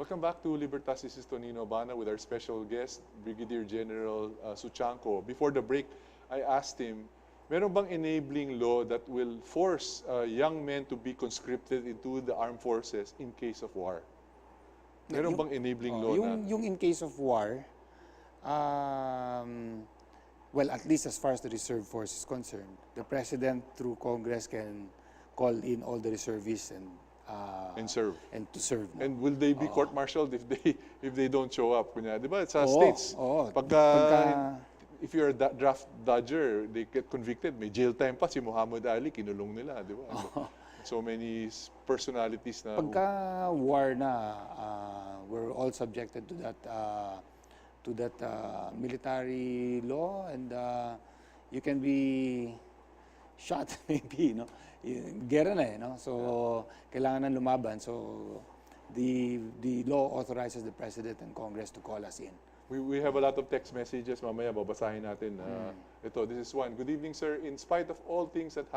Welcome back to Libertas. This is Tonino Habana with our special guest, Brigadier General Suchianco. Before the break, I asked him, meron bang enabling law that will force young men to be conscripted into the armed forces in case of war? Meron bang enabling law na? Yung in case of war, well, at least as far as the Reserve Force is concerned, the President through Congress can call in all the reservists and serve. And to serve. No? And will they be court-martialed if they don't show up? Kunya, di ba? Sa states, if you're a draft dodger, they get convicted. May jail time pa si Muhammad Ali, kinulong nila, di ba? So many personalities na... Pagka war na, we're all subjected to that military law, and you can be shot maybe, no? Gera na no? So, kailangan ng lumaban. So, the law authorizes the President and Congress to call us in. We have a lot of text messages. Mamaya, babasahin natin. Ito, this is one. Good evening, sir. In spite of all things that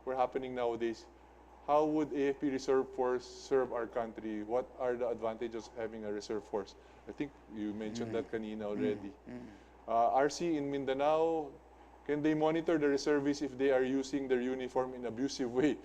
were happening nowadays, how would AFP Reserve Force serve our country? What are the advantages of having a reserve force? I think you mentioned that kanina already. RC in Mindanao, can they monitor the reservists if they are using their uniform in abusive way,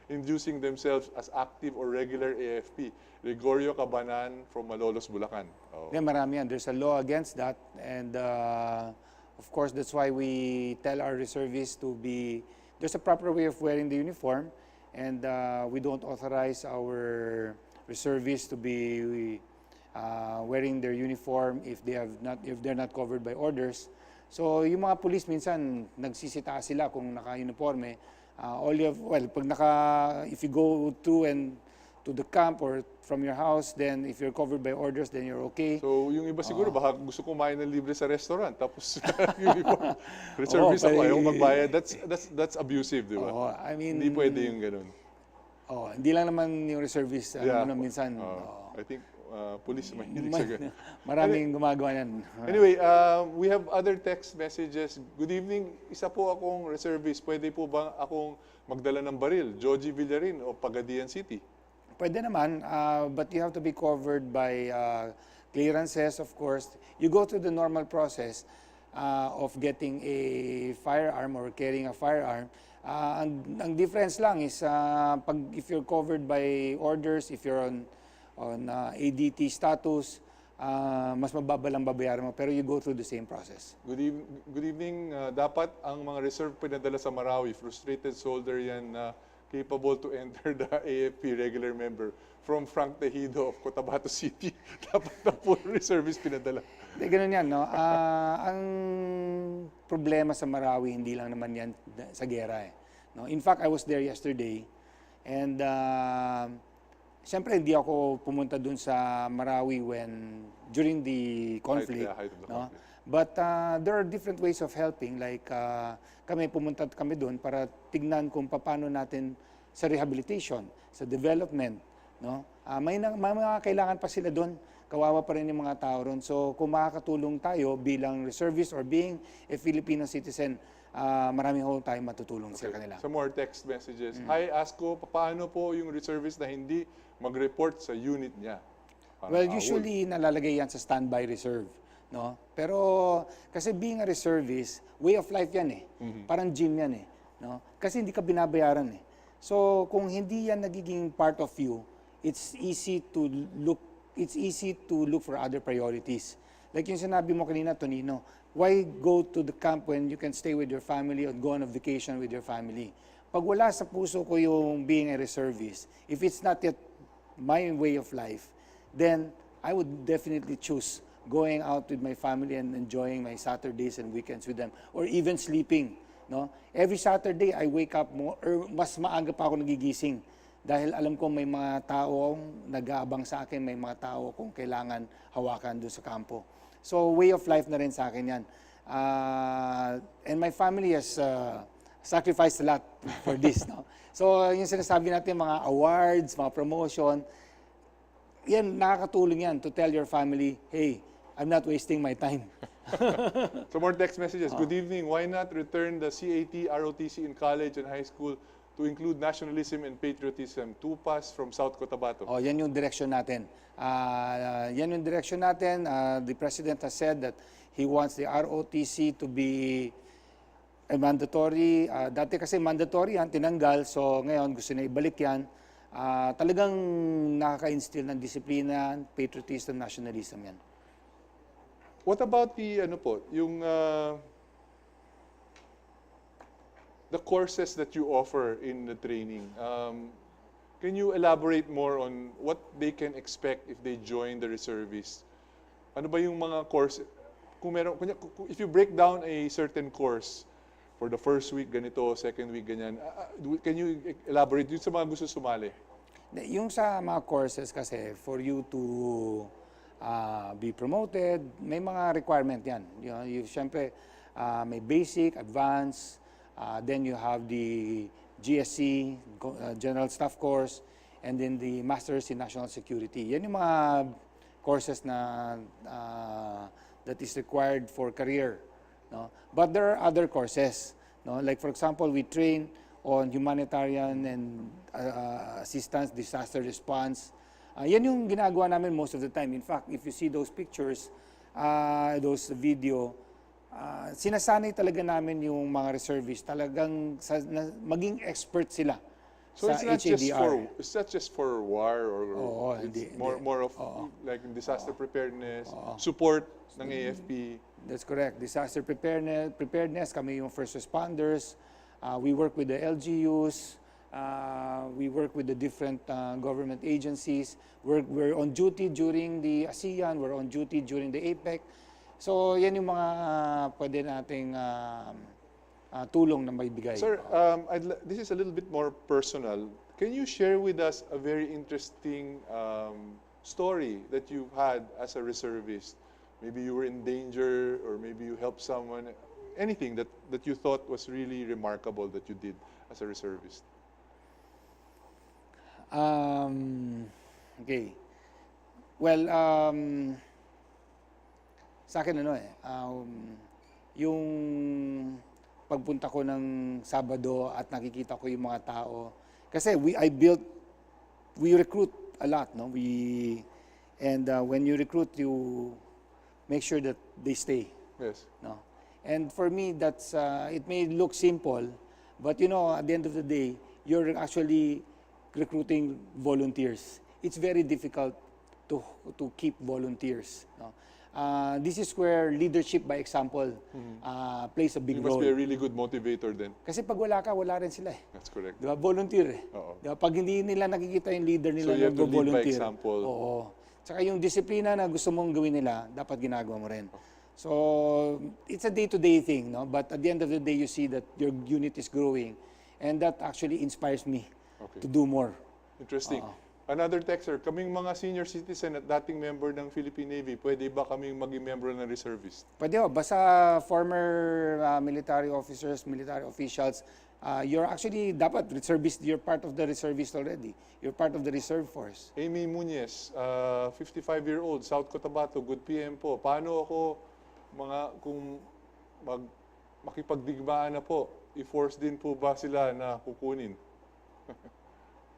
inducing themselves as active or regular AFP? Gregorio Cabanan from Malolos, Bulacan. Marami yan. There's a law against that, and of course that's why we tell our reservists to be, there's a proper way of wearing the uniform, and we don't authorize our reservists to be wearing their uniform if they're not covered by orders. So yung mga police minsan nagsisita sila kung naka-uniforme. If you go to the camp or from your house, then if you're covered by orders, then you're okay. So yung iba siguro baka gusto kumain ng libre sa restaurant tapos uniform. Reservist ako, ayaw magbayad. That's abusive, di ba? I mean, hindi pwede yung ganun. Hindi lang naman yung reservist minsan. I think police mahilig sa ganun. Maraming gumagawa yan. Anyway, we have other text messages. Good evening, isa po akong reservist. Pwede po ba akong magdala ng baril? Joji Villarin o Pagadian City? Pwede naman, but you have to be covered by clearances, of course. You go through the normal process of getting a firearm or carrying a firearm. Ang difference lang is if you're covered by orders, if you're on ADT status, mas mababa lang babayaran mo, pero you go through the same process. Good evening. Dapat ang mga reserve pinadala sa Marawi, frustrated soldier yan na capable to enter the AFP regular member from Frank Tejido of Cotabato City. Dapat na po reservice pinadala. Ganun yan, no? Ang problema sa Marawi, hindi lang naman yan sa gera. No? In fact, I was there yesterday, and siyempre, hindi ako pumunta dun sa Marawi during the conflict. No? But there are different ways of helping. Like, pumunta kami dun para tignan kung paano natin sa rehabilitation, sa development. No? May mga kailangan pa sila dun. Kawawa pa rin yung mga tao ron. So, kung makakatulong tayo bilang reservist or being a Filipino citizen, maraming ho tayong matutulong sa kanila. Some more text messages. Hi, ask ko, paano po yung reservist na hindi mag-report sa unit niya? Well, usually nalalagay yan sa standby reserve. No? Pero kasi being a reservist, way of life yan eh. Parang gym yan eh. No? Kasi hindi ka binabayaran eh. So kung hindi yan nagiging part of you, it's easy to look for other priorities. Like yung sinabi mo kanina, Tonino, why go to the camp when you can stay with your family or go on a vacation with your family? Pag wala sa puso ko yung being a reservist, if it's not yet my way of life, then I would definitely choose going out with my family and enjoying my Saturdays and weekends with them, or even sleeping. No? Every Saturday, I wake up mas maaga pa ako nagigising dahil alam ko may mga tao nag-aabang sa akin, may mga tao kung kailangan hawakan doon sa kampo. So, way of life na rin sa akin yan. And my family has sacrificed a lot for this. No? So, yung sinasabi natin, mga awards, mga promotion, yan, nakakatulong yan to tell your family, hey, I'm not wasting my time. So more text messages. Good evening. Why not return the CAT, ROTC in college and high school to include nationalism and patriotism, TUPAS from South Cotabato. Oh, yan yung direction natin. Yan yung direction natin. The President has said that he wants the ROTC to be a mandatory. Dati kasi mandatory yan, tinanggal. So ngayon gusto na ibalik yan. Talagang nakaka-instill ng disiplina, patriotism, nationalism yan. What about the, the courses that you offer in the training? Can you elaborate more on what they can expect if they join the reservists? Ano ba yung mga course? If you break down a certain course for the first week ganito, second week ganyan, can you elaborate yun sa mga gusto sumali? Yung sa mga courses kasi, for you to be promoted, may mga requirement yan. Siyempre, may basic, advanced, then you have the GSC, General Staff Course, and then the Masters in National Security. Yan yung mga courses na that is required for career. No? But there are other courses. No? Like for example, we train on humanitarian and assistance, disaster response. Yan yung ginagawa namin most of the time. In fact, if you see those pictures, those video, sinasanay talaga namin yung mga reservists talagang maging expert sila so sa HADR. It's not just for war or it's more of like disaster preparedness, support ng AFP. That's correct. Disaster preparedness, kami yung first responders. We work with the LGUs. We work with the different government agencies. We're on duty during the ASEAN. We're on duty during the APEC. So, yan yung mga pwede nating tulong na maibigay. Sir, this is a little bit more personal. Can you share with us a very interesting story that you've had as a reservist? Maybe you were in danger or maybe you helped someone. Anything that you thought was really remarkable that you did as a reservist? Okay. Well, sa akin yung pagpunta ko ng Sabado at nakikita ko yung mga tao. Kasi we recruit a lot, no? When you recruit, you make sure that they stay. Yes. No? And for me, that's it may look simple, but at the end of the day, you're actually recruiting volunteers. It's very difficult to keep volunteers. No? This is where leadership by example plays a big role. You must be a really good motivator then. Kasi pag wala ka, wala rin sila eh. That's correct. Diba? Volunteer eh. Diba? Pag hindi nila nakikita yung leader nila, so you have to lead by volunteer. example. Oo. Tsaka yung disiplina na gusto mong gawin nila, dapat ginagawa mo rin. So, it's a day-to-day thing, no? But at the end of the day, you see that your unit is growing. And that actually inspires me to do more. Interesting. Another texter, kaming mga senior citizen at dating member ng Philippine Navy, pwede ba kaming maging member ng reservist? Pwede basta former military officers, military officials, you're actually dapat reservist, you're part of the reservist already. You're part of the Reserve Force. Amy Muñez, 55-year-old, South Cotabato, good PM po. Paano ako kung makipagdigmaan na po, i-force din po ba sila na kukunin?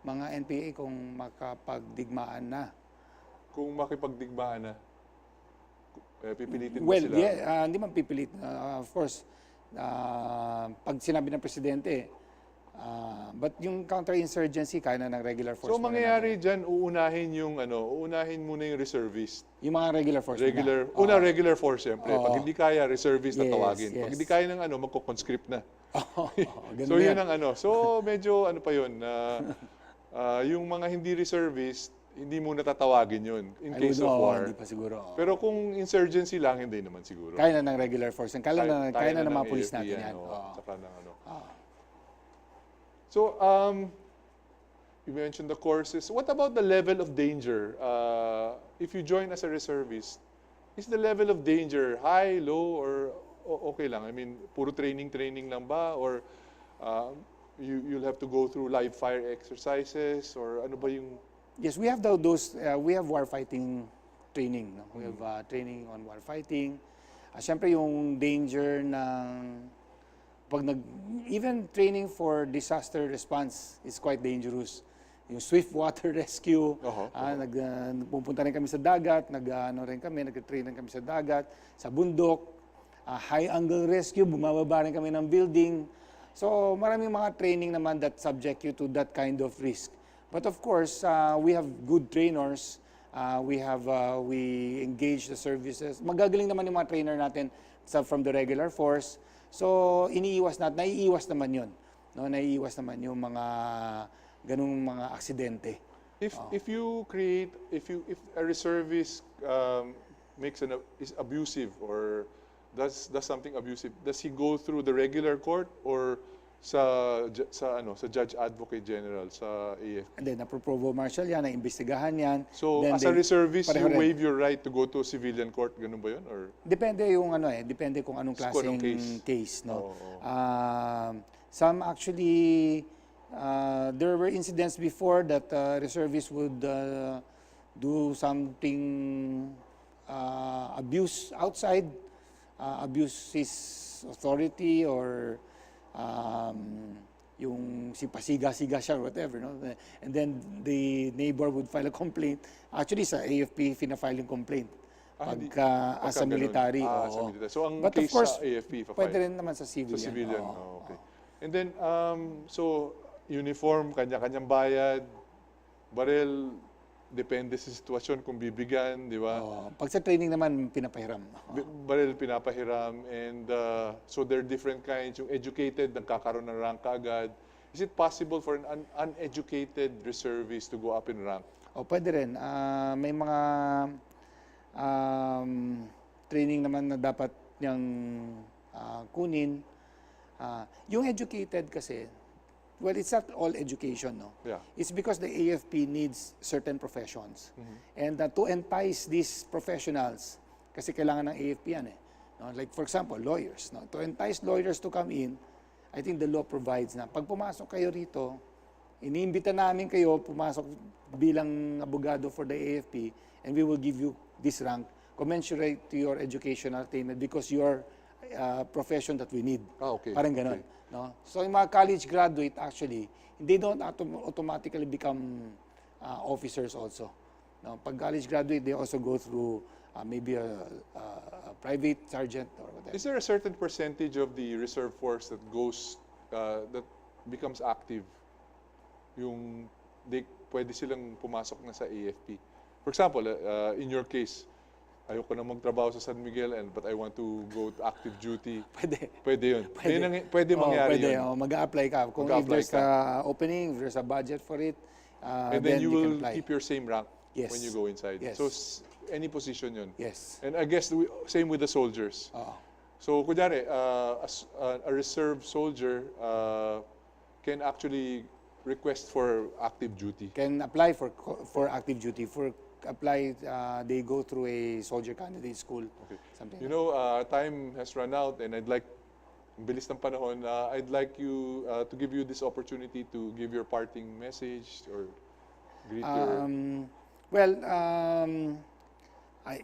Mga NPA kung makapagdigmaan na. Kung makipagdigmaan na, pipilitin ba Well, sila? yeah, hindi man pipilit. Of course, pag sinabi ng Presidente, but yung counterinsurgency, kaya na ng regular force. So, mangyayari dyan, uunahin muna yung reservist. Yung mga regular force. Regular force, siyempre. Pag hindi kaya, reservist na tawagin. Yes. Pag hindi kaya ng magko-conscript na. So, yun ang So, medyo pa yun, yung mga hindi reservist, hindi mo natatawagin yun in case of war. Hindi pa siguro. Pero kung insurgency lang, hindi naman siguro. Kaya na ng regular force. Kaya na ng mga police natin yan. Saka ng So, you mentioned the courses. What about the level of danger? If you join as a reservist, is the level of danger high, low, or okay lang? I mean, puro training lang ba? Or you'll have to go through live fire exercises? Or ano ba yung... Yes, we have those. We have warfighting training. No? We have training on warfighting. Siyempre yung danger ng pag even training for disaster response is quite dangerous. Yung swift water rescue, pupunta rin kami sa dagat, nag-train rin kami sa dagat, sa bundok, high angle rescue, bumababa rin kami ng building. So maraming mga training naman that subject you to that kind of risk. But of course, we have good trainers. We engage the services. Magagaling naman yung mga trainer natin from the regular force. So naiiwas naman yun. No? Naiiwas naman yung mga ganung mga aksidente. If a reservist is abusive or does something abusive, does he go through the regular court or sa Judge Advocate General sa AFP? And then na-provo martial yan, na-imbestigahan yan. So then as a reservist, you rin. waive your right to go to civilian court, ganun ba yun? Or depende depende kung anong klaseng case, no. Some actually there were incidents before that reservists would do something abuse outside, abuse his authority or yung sipasiga-siga siya or whatever, no? And then the neighbor would file a complaint. Actually sa AFP fina-file yung complaint pagka as a military. So ang but case of course, sa AFP pwede rin naman sa civilian. Sa civilian. Okay. And then so uniform, kanya-kanyang bayad, barel, depende sa sitwasyon kung bibigyan, di ba? Pag sa training naman, pinapahiram. Barel, pinapahiram, and so there are different kinds. Yung educated, nagkakaroon ng rank agad. Is it possible for an uneducated reservist to go up in rank? Pwede rin. May mga training naman na dapat niyang kunin. Yung educated kasi, well, it's not all education, no? Yeah. It's because the AFP needs certain professions. And to entice these professionals, kasi kailangan ng AFP yan eh. No? Like for example, lawyers. No? To entice lawyers to come in, I think the law provides na pag pumasok kayo rito, iniimbita namin kayo pumasok bilang abogado for the AFP and we will give you this rank commensurate to your educational attainment because you're profession that we need. Okay. Parang ganon. Okay. No? So yung mga college graduate actually, they don't automatically become officers also. No? Pag college graduate, they also go through maybe a private sergeant or whatever. Is there a certain percentage of the reserve force that goes, that becomes active? Yung pwede silang pumasok na sa AFP. For example, in your case, ayoko na magtrabaho sa San Miguel but I want to go to active duty. Pwede yun. Pwede mangyari yun. Mag-a-apply ka. Kung if there's an opening, if there's a budget for it, and then you will keep your same rank when you go inside. Yes. So any position yun. Yes. And I guess same with the soldiers. So kunyari, a reserve soldier can actually request for active duty. Can apply for active duty. They go through a soldier candidate school. Okay. Something you know, time has run out and I'd like, bilis ng panahon, I'd like you to give you this opportunity to give your parting message or greet your... Well,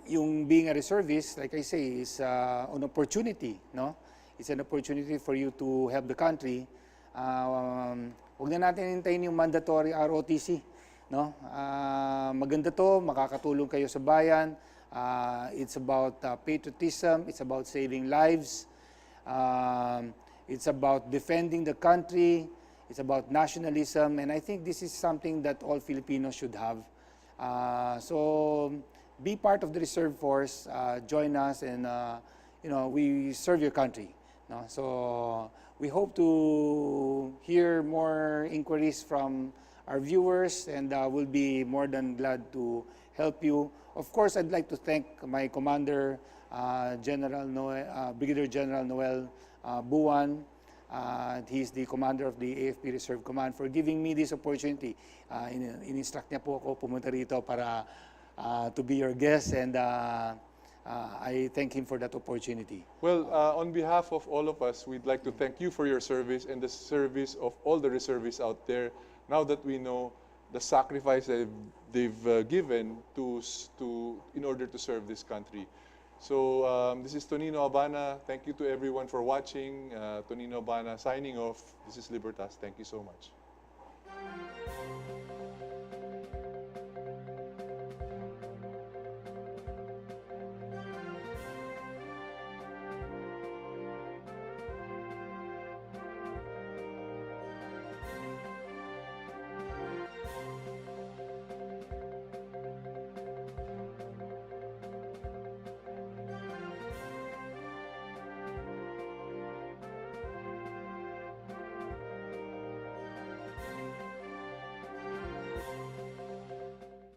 yung being a reservist, like I say, is an opportunity, no? It's an opportunity for you to help the country. Huwag na natin hintayin yung mandatory ROTC. No? Maganda to, makakatulong kayo sa bayan. It's about patriotism, it's about saving lives, it's about defending the country, it's about nationalism, and I think this is something that all Filipinos should have. So be part of the Reserve Force, join us, and we serve your country. No? So we hope to hear more inquiries from our viewers, and we'll be more than glad to help you. Of course, I'd like to thank my commander, Brigadier General Noel Buwan. He's the commander of the AFP Reserve Command for giving me this opportunity. In-instruct niya po ako pumunta rito para to be your guest, and I thank him for that opportunity. Well, on behalf of all of us, we'd like to thank you for your service and the service of all the reservists out there. Now that we know the sacrifice that they've given in order to serve this country. So this is Tonino Habana. Thank you to everyone for watching. Tonino Habana signing off. This is Libertas. Thank you so much.